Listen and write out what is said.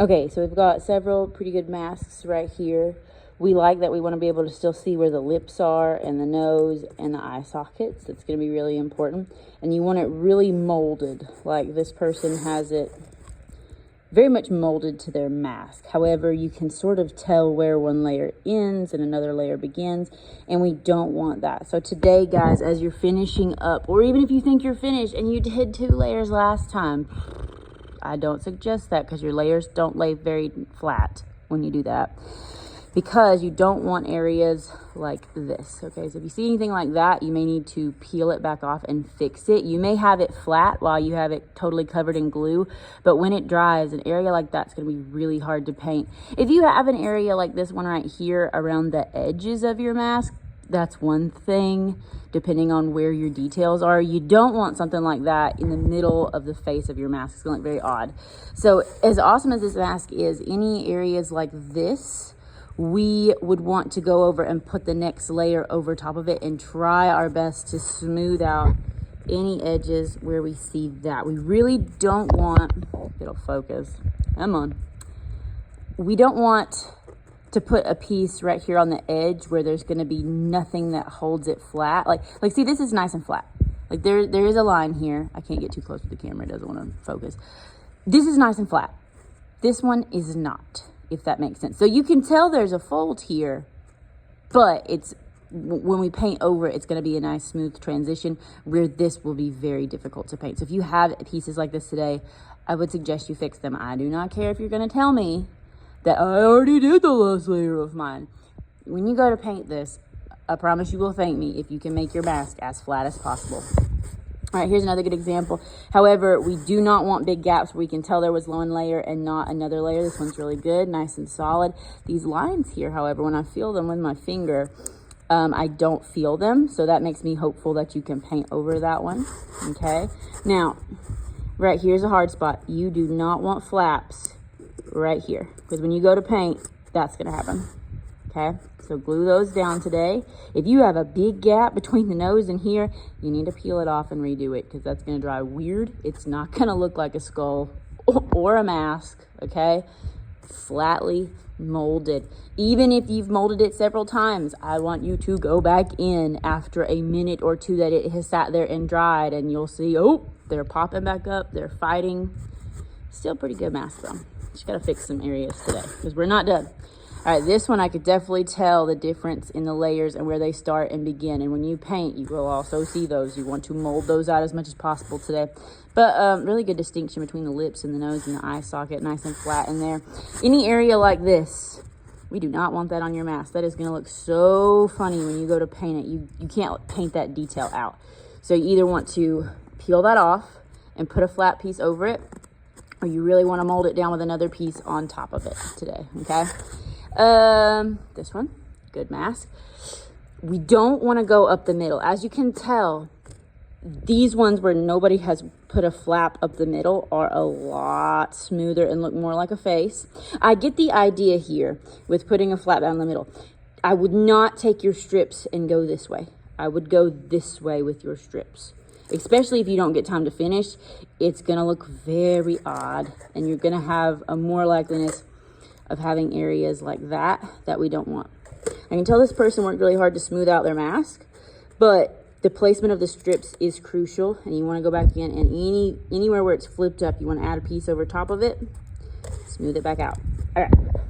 Okay, so we've got several pretty good masks right here. We like that we want to be able to still see where the lips are and the nose and the eye sockets. That's going to be really important. And you want it really molded, like this person has it very much molded to their mask. However, you can sort of tell where one layer ends and another layer begins, and we don't want that. So today, guys, as you're finishing up, or even if you think you're finished and you did 2 layers last time, I don't suggest that because your layers don't lay very flat when you do that, because you don't want areas like this. Okay, so if you see anything like that, you may need to peel it back off and fix it. You may have it flat while you have it totally covered in glue, but when it dries, an area like that's going to be really hard to paint. If you have an area like this one right here around the edges of your mask, that's one thing, depending on where your details are. You don't want something like that in the middle of the face of your mask. It's going to look very odd. So as awesome as this mask is, any areas like this, we would want to go over and put the next layer over top of it and try our best to smooth out any edges where we see that. We really don't want, it'll focus, come on. We don't want to put a piece right here on the edge where there's going to be nothing that holds it flat. Like see, this is nice and flat. Like there is a line here. I can't get too close to the camera. It doesn't want to focus. This is nice and flat. This one is not, if that makes sense. So you can tell there's a fold here, but it's, when we paint over it, it's going to be a nice smooth transition where this will be very difficult to paint. So if you have pieces like this today, I would suggest you fix them. I do not care if you're going to tell me that I already did the last layer of mine. When you go to paint this, I promise you will thank me if you can make your mask as flat as possible. All right, here's another good example. However, we do not want big gaps where we can tell there was one layer and not another layer. This one's really good, nice and solid. These lines here, however, when I feel them with my finger, I don't feel them. So that makes me hopeful that you can paint over that one, okay? Now, right here's a hard spot. You do not want flaps right here, because when you go to paint, that's gonna happen, okay? So glue those down today. If you have a big gap between the nose and here, you need to peel it off and redo it, because that's gonna dry weird. It's not gonna look like a skull or a mask, okay? Flatly molded. Even if you've molded it several times, I want you to go back in after a minute or two that it has sat there and dried, and you'll see, oh, they're popping back up, they're fighting. Still pretty good mask though. Just gotta fix some areas today because we're not done. All right, this one I could definitely tell the difference in the layers and where they start and begin. And when you paint, you will also see those. You want to mold those out as much as possible today. But really good distinction between the lips and the nose and the eye socket, nice and flat in there. Any area like this, we do not want that on your mask. That is gonna look so funny when you go to paint it. You can't paint that detail out. So you either want to peel that off and put a flat piece over it, or you really want to mold it down with another piece on top of it today, okay? This one, good mask. We don't want to go up the middle. As you can tell, these ones where nobody has put a flap up the middle are a lot smoother and look more like a face. I get the idea here with putting a flap down the middle. I would not take your strips and go this way. I would go this way with your strips. Especially if you don't get time to finish, it's gonna look very odd, and you're gonna have a more likeliness of having areas like that we don't want. I can tell this person worked really hard to smooth out their mask, but the placement of the strips is crucial, and you wanna go back in, and anywhere where it's flipped up, you wanna add a piece over top of it, smooth it back out. All right.